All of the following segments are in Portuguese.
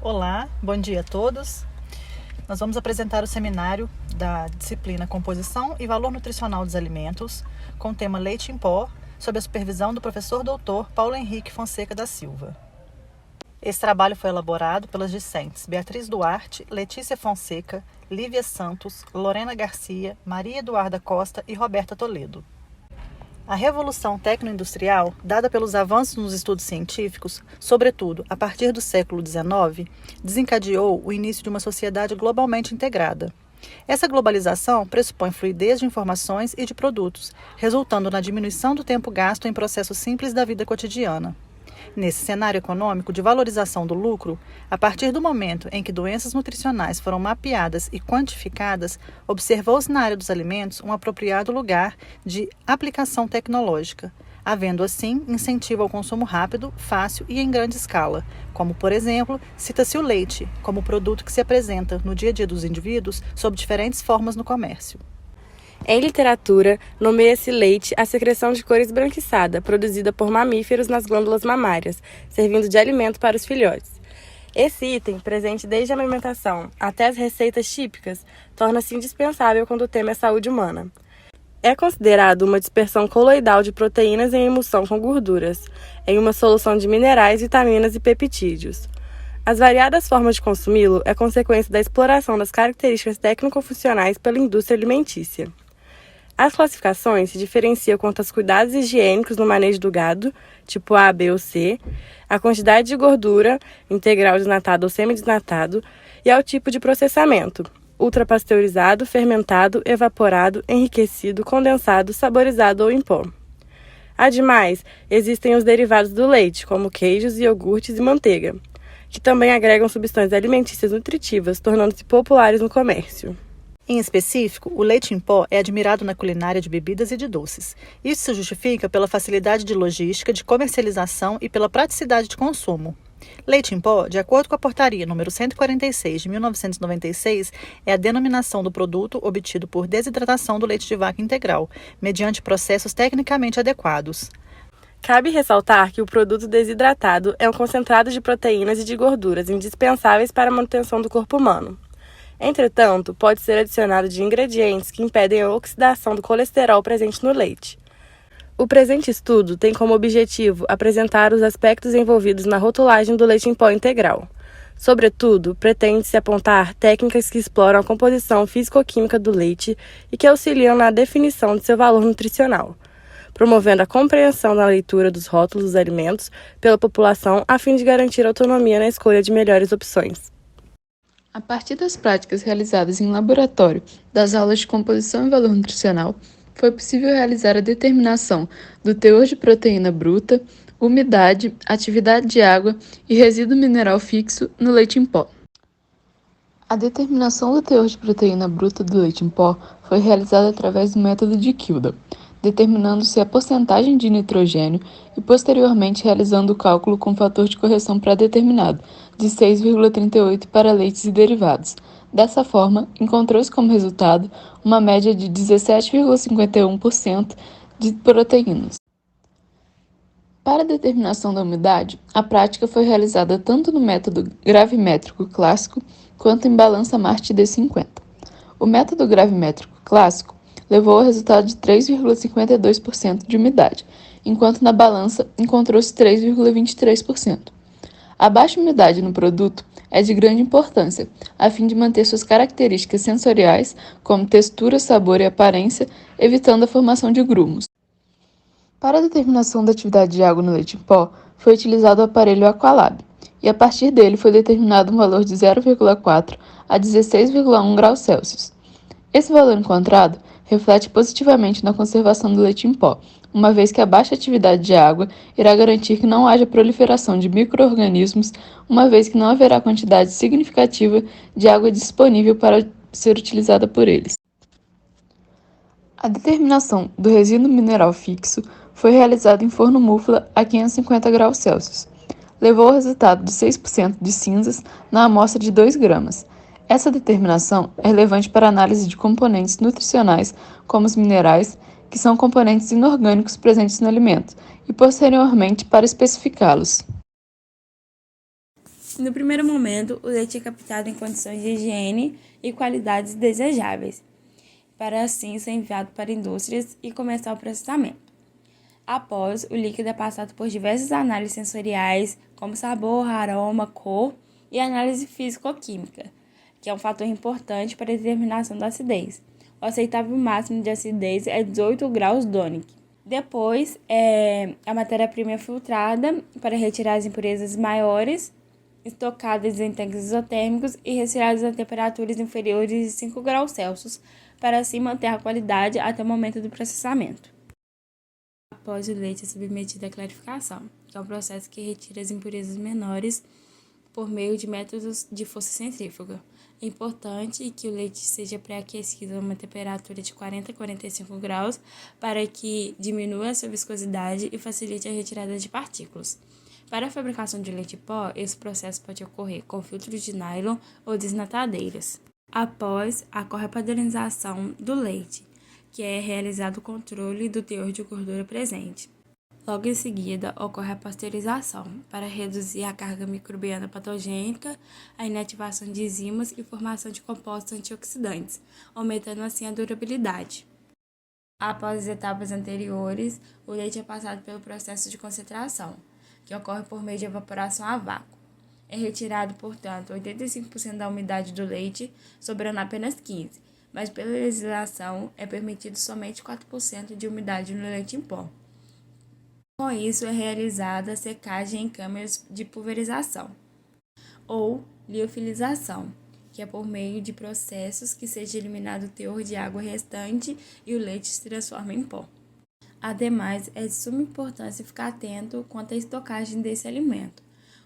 Olá, bom dia a todos. Nós vamos apresentar o seminário da disciplina Composição e Valor Nutricional dos Alimentos, com o tema Leite em Pó, sob a supervisão do professor doutor Paulo Henrique Fonseca da Silva. Esse trabalho foi elaborado pelas discentes Beatriz Duarte, Letícia Fonseca, Lívia Santos, Lorena Garcia, Maria Eduarda Costa e Roberta Toledo. A revolução tecno-industrial, dada pelos avanços nos estudos científicos, sobretudo a partir do século XIX, desencadeou o início de uma sociedade globalmente integrada. Essa globalização pressupõe fluidez de informações e de produtos, resultando na diminuição do tempo gasto em processos simples da vida cotidiana. Nesse cenário econômico de valorização do lucro, a partir do momento em que doenças nutricionais foram mapeadas e quantificadas, observou-se na área dos alimentos um apropriado lugar de aplicação tecnológica, havendo assim incentivo ao consumo rápido, fácil e em grande escala, como, por exemplo, cita-se o leite, como produto que se apresenta no dia a dia dos indivíduos sob diferentes formas no comércio. Em literatura, nomeia-se leite a secreção de cor esbranquiçada, produzida por mamíferos nas glândulas mamárias, servindo de alimento para os filhotes. Esse item, presente desde a amamentação até as receitas típicas, torna-se indispensável quando o tema é saúde humana. É considerado uma dispersão coloidal de proteínas em emulsão com gorduras, em uma solução de minerais, vitaminas e peptídeos. As variadas formas de consumi-lo é consequência da exploração das características técnico-funcionais pela indústria alimentícia. As classificações se diferenciam quanto aos cuidados higiênicos no manejo do gado, tipo A, B ou C, a quantidade de gordura, integral desnatado ou semidesnatado, e ao tipo de processamento, ultrapasteurizado, fermentado, evaporado, enriquecido, condensado, saborizado ou em pó. Ademais, existem os derivados do leite, como queijos, iogurtes e manteiga, que também agregam substâncias alimentícias nutritivas, tornando-se populares no comércio. Em específico, o leite em pó é admirado na culinária de bebidas e de doces. Isso se justifica pela facilidade de logística, de comercialização e pela praticidade de consumo. Leite em pó, de acordo com a portaria número 146 de 1996, é a denominação do produto obtido por desidratação do leite de vaca integral, mediante processos tecnicamente adequados. Cabe ressaltar que o produto desidratado é um concentrado de proteínas e de gorduras indispensáveis para a manutenção do corpo humano. Entretanto, pode ser adicionado de ingredientes que impedem a oxidação do colesterol presente no leite. O presente estudo tem como objetivo apresentar os aspectos envolvidos na rotulagem do leite em pó integral. Sobretudo, pretende-se apontar técnicas que exploram a composição físico-química do leite e que auxiliam na definição de seu valor nutricional, promovendo a compreensão da leitura dos rótulos dos alimentos pela população a fim de garantir autonomia na escolha de melhores opções. A partir das práticas realizadas em laboratório das aulas de composição e valor nutricional, foi possível realizar a determinação do teor de proteína bruta, umidade, atividade de água e resíduo mineral fixo no leite em pó. A determinação do teor de proteína bruta do leite em pó foi realizada através do método de Kilda, determinando-se a porcentagem de nitrogênio e posteriormente realizando o cálculo com fator de correção pré-determinado, de 6,38 para leites e derivados. Dessa forma, encontrou-se como resultado uma média de 17,51% de proteínas. Para a determinação da umidade, a prática foi realizada tanto no método gravimétrico clássico quanto em balança Marte D50. O método gravimétrico clássico levou ao resultado de 3,52% de umidade, enquanto na balança encontrou-se 3,23%. A baixa umidade no produto é de grande importância, a fim de manter suas características sensoriais, como textura, sabor e aparência, evitando a formação de grumos. Para a determinação da atividade de água no leite em pó, foi utilizado o aparelho Aqualab, e a partir dele foi determinado um valor de 0,4 a 16,1 graus Celsius. Esse valor encontrado reflete positivamente na conservação do leite em pó, uma vez que a baixa atividade de água irá garantir que não haja proliferação de micro-organismos, uma vez que não haverá quantidade significativa de água disponível para ser utilizada por eles. A determinação do resíduo mineral fixo foi realizada em forno mufla a 550 graus Celsius. Levou ao resultado de 6% de cinzas na amostra de 2 gramas. Essa determinação é relevante para a análise de componentes nutricionais, como os minerais, que são componentes inorgânicos presentes no alimento, e posteriormente para especificá-los. No primeiro momento, o leite é captado em condições de higiene e qualidades desejáveis, para assim ser enviado para indústrias e começar o processamento. Após, o líquido é passado por diversas análises sensoriais, como sabor, aroma, cor e análise físico-química, que é um fator importante para a determinação da acidez. O aceitável máximo de acidez é 18 graus Donic. Depois, a matéria-prima é filtrada para retirar as impurezas maiores, estocadas em tanques isotérmicos e retiradas a temperaturas inferiores de 5 graus Celsius, para assim manter a qualidade até o momento do processamento. Após o leite é submetido à clarificação, que é um processo que retira as impurezas menores por meio de métodos de força centrífuga. É importante que o leite seja pré-aquecido a uma temperatura de 40 a 45 graus para que diminua a sua viscosidade e facilite a retirada de partículas. Para a fabricação de leite em pó, esse processo pode ocorrer com filtros de nylon ou desnatadeiras. Após, ocorre a padronização do leite, que é realizado o controle do teor de gordura presente. Logo em seguida, ocorre a pasteurização, para reduzir a carga microbiana patogênica, a inativação de enzimas e formação de compostos antioxidantes, aumentando assim a durabilidade. Após as etapas anteriores, o leite é passado pelo processo de concentração, que ocorre por meio de evaporação a vácuo. É retirado, portanto, 85% da umidade do leite, sobrando apenas 15%, mas pela legislação é permitido somente 4% de umidade no leite em pó. Com isso, é realizada a secagem em câmeras de pulverização, ou liofilização, que é por meio de processos que seja eliminado o teor de água restante e o leite se transforma em pó. Ademais, é de suma importância ficar atento quanto à estocagem desse alimento,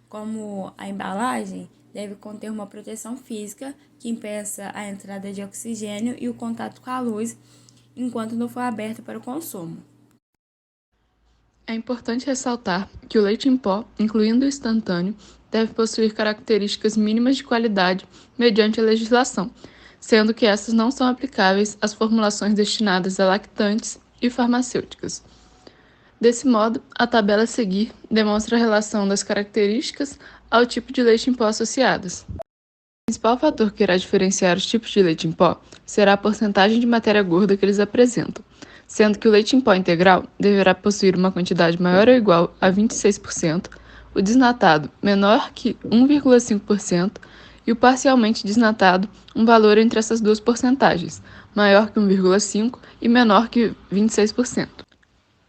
como a embalagem deve conter uma proteção física que impeça a entrada de oxigênio e o contato com a luz enquanto não for aberta para o consumo. É importante ressaltar que o leite em pó, incluindo o instantâneo, deve possuir características mínimas de qualidade mediante a legislação, sendo que essas não são aplicáveis às formulações destinadas a lactantes e farmacêuticas. Desse modo, a tabela a seguir demonstra a relação das características ao tipo de leite em pó associadas. O principal fator que irá diferenciar os tipos de leite em pó será a porcentagem de matéria gorda que eles apresentam, sendo que o leite em pó integral deverá possuir uma quantidade maior ou igual a 26%, o desnatado menor que 1,5% e o parcialmente desnatado um valor entre essas duas porcentagens, maior que 1,5% e menor que 26%.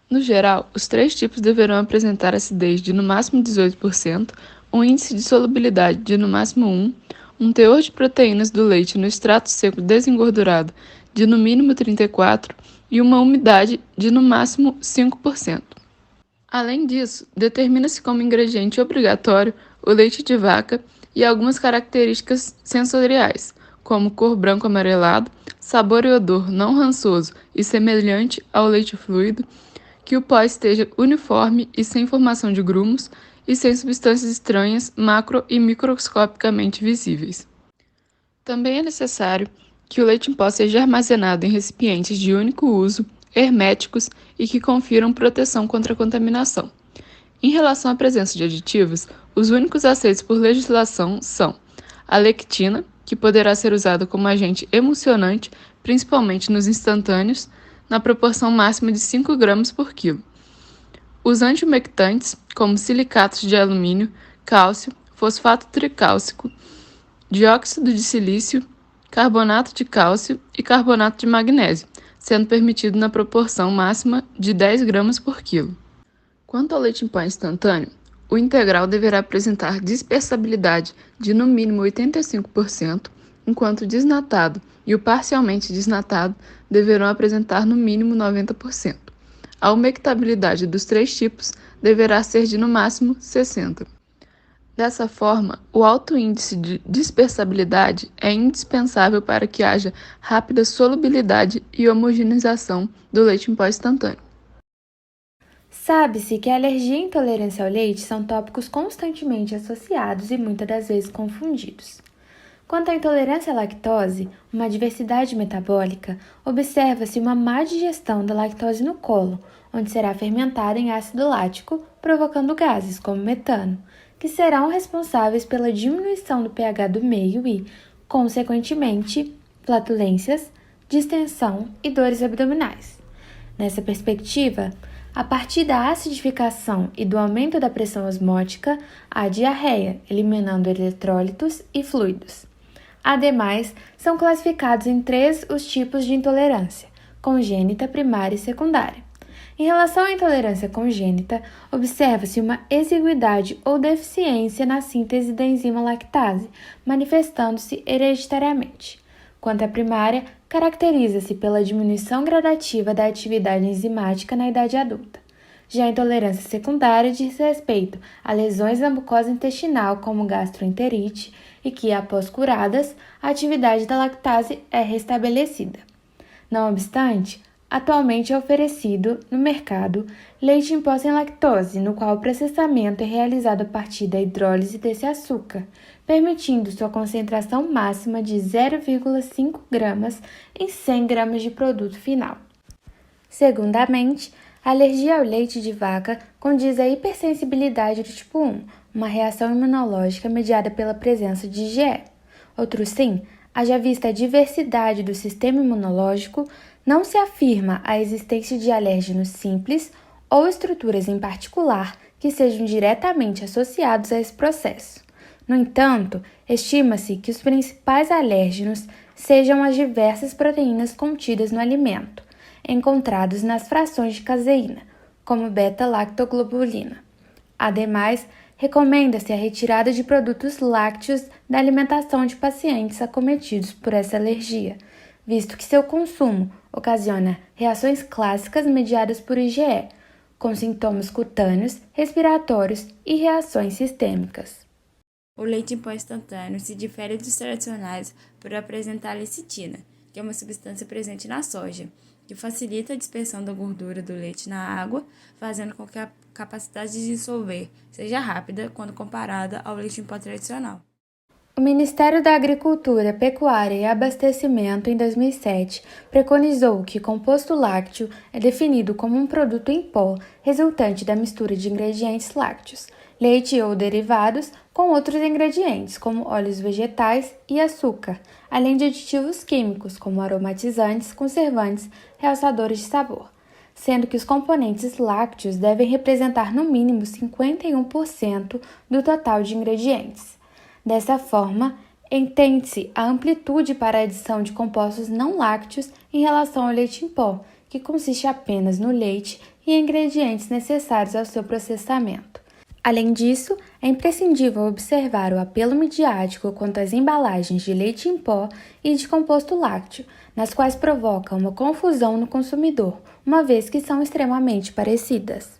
No geral, os três tipos deverão apresentar acidez de no máximo 18%, um índice de solubilidade de no máximo 1, um teor de proteínas do leite no extrato seco desengordurado de no mínimo 34% e uma umidade de no máximo 5%. Além disso, determina-se como ingrediente obrigatório o leite de vaca e algumas características sensoriais, como cor branco amarelado, sabor e odor não rançoso e semelhante ao leite fluido, que o pó esteja uniforme e sem formação de grumos e sem substâncias estranhas macro e microscopicamente visíveis. Também é necessário que o leite em pó seja armazenado em recipientes de único uso, herméticos e que confiram proteção contra a contaminação. Em relação à presença de aditivos, os únicos aceitos por legislação são a lectina, que poderá ser usada como agente emulsionante, principalmente nos instantâneos, na proporção máxima de 5 gramas por quilo. Os antiumectantes, como silicatos de alumínio, cálcio, fosfato tricálcico, dióxido de silício, carbonato de cálcio e carbonato de magnésio, sendo permitido na proporção máxima de 10 gramas por quilo. Quanto ao leite em pó instantâneo, o integral deverá apresentar dispersabilidade de no mínimo 85%, enquanto o desnatado e o parcialmente desnatado deverão apresentar no mínimo 90%. A umectabilidade dos três tipos deverá ser de no máximo 60%. Dessa forma, o alto índice de dispersabilidade é indispensável para que haja rápida solubilidade e homogeneização do leite em pó instantâneo. Sabe-se que a alergia e intolerância ao leite são tópicos constantemente associados e muitas das vezes confundidos. Quanto à intolerância à lactose, uma diversidade metabólica, observa-se uma má digestão da lactose no cólon, onde será fermentada em ácido lático, provocando gases como metano, que serão responsáveis pela diminuição do pH do meio e, consequentemente, flatulências, distensão e dores abdominais. Nessa perspectiva, a partir da acidificação e do aumento da pressão osmótica, há diarreia, eliminando eletrólitos e fluidos. Ademais, são classificados em 3 os tipos de intolerância: congênita, primária e secundária. Em relação à intolerância congênita, observa-se uma exiguidade ou deficiência na síntese da enzima lactase, manifestando-se hereditariamente. Quanto à primária, caracteriza-se pela diminuição gradativa da atividade enzimática na idade adulta. Já a intolerância secundária diz respeito a lesões na mucosa intestinal, como gastroenterite, e que, após curadas, a atividade da lactase é restabelecida. Não obstante, atualmente é oferecido no mercado leite em pó sem lactose, no qual o processamento é realizado a partir da hidrólise desse açúcar, permitindo sua concentração máxima de 0,5 gramas em 100 gramas de produto final. Segundamente, a alergia ao leite de vaca condiz à hipersensibilidade do tipo 1, uma reação imunológica mediada pela presença de IgE. Outro sim, haja vista a diversidade do sistema imunológico, não se afirma a existência de alérgenos simples ou estruturas em particular que sejam diretamente associados a esse processo. No entanto, estima-se que os principais alérgenos sejam as diversas proteínas contidas no alimento, encontrados nas frações de caseína, como beta-lactoglobulina. Ademais, recomenda-se a retirada de produtos lácteos da alimentação de pacientes acometidos por essa alergia, visto que seu consumo ocasiona reações clássicas mediadas por IgE, com sintomas cutâneos, respiratórios e reações sistêmicas. O leite em pó instantâneo se difere dos tradicionais por apresentar lecitina, que é uma substância presente na soja, que facilita a dispersão da gordura do leite na água, fazendo com que a capacidade de dissolver seja rápida quando comparada ao leite em pó tradicional. O Ministério da Agricultura, Pecuária e Abastecimento, em 2007, preconizou que composto lácteo é definido como um produto em pó resultante da mistura de ingredientes lácteos, leite ou derivados, com outros ingredientes, como óleos vegetais e açúcar, além de aditivos químicos, como aromatizantes, conservantes, realçadores de sabor, sendo que os componentes lácteos devem representar no mínimo 51% do total de ingredientes. Dessa forma, entende-se a amplitude para a adição de compostos não lácteos em relação ao leite em pó, que consiste apenas no leite e ingredientes necessários ao seu processamento. Além disso, é imprescindível observar o apelo midiático quanto às embalagens de leite em pó e de composto lácteo, nas quais provoca uma confusão no consumidor, uma vez que são extremamente parecidas.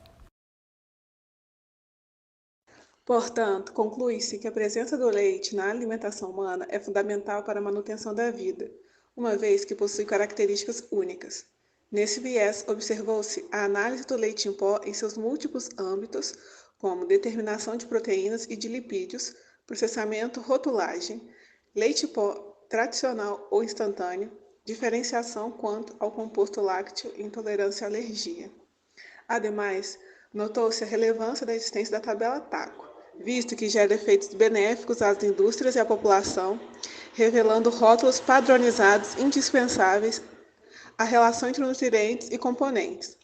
Portanto, conclui-se que a presença do leite na alimentação humana é fundamental para a manutenção da vida, uma vez que possui características únicas. Nesse viés, observou-se a análise do leite em pó em seus múltiplos âmbitos, como determinação de proteínas e de lipídios, processamento, rotulagem, leite em pó tradicional ou instantâneo, diferenciação quanto ao composto lácteo e intolerância à alergia. Ademais, notou-se a relevância da existência da tabela TACO, visto que gera efeitos benéficos às indústrias e à população, revelando rótulos padronizados indispensáveis à relação entre nutrientes e componentes.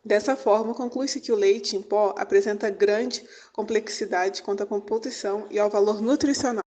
Dessa forma, conclui-se que o leite em pó apresenta grande complexidade quanto à composição e ao valor nutricional.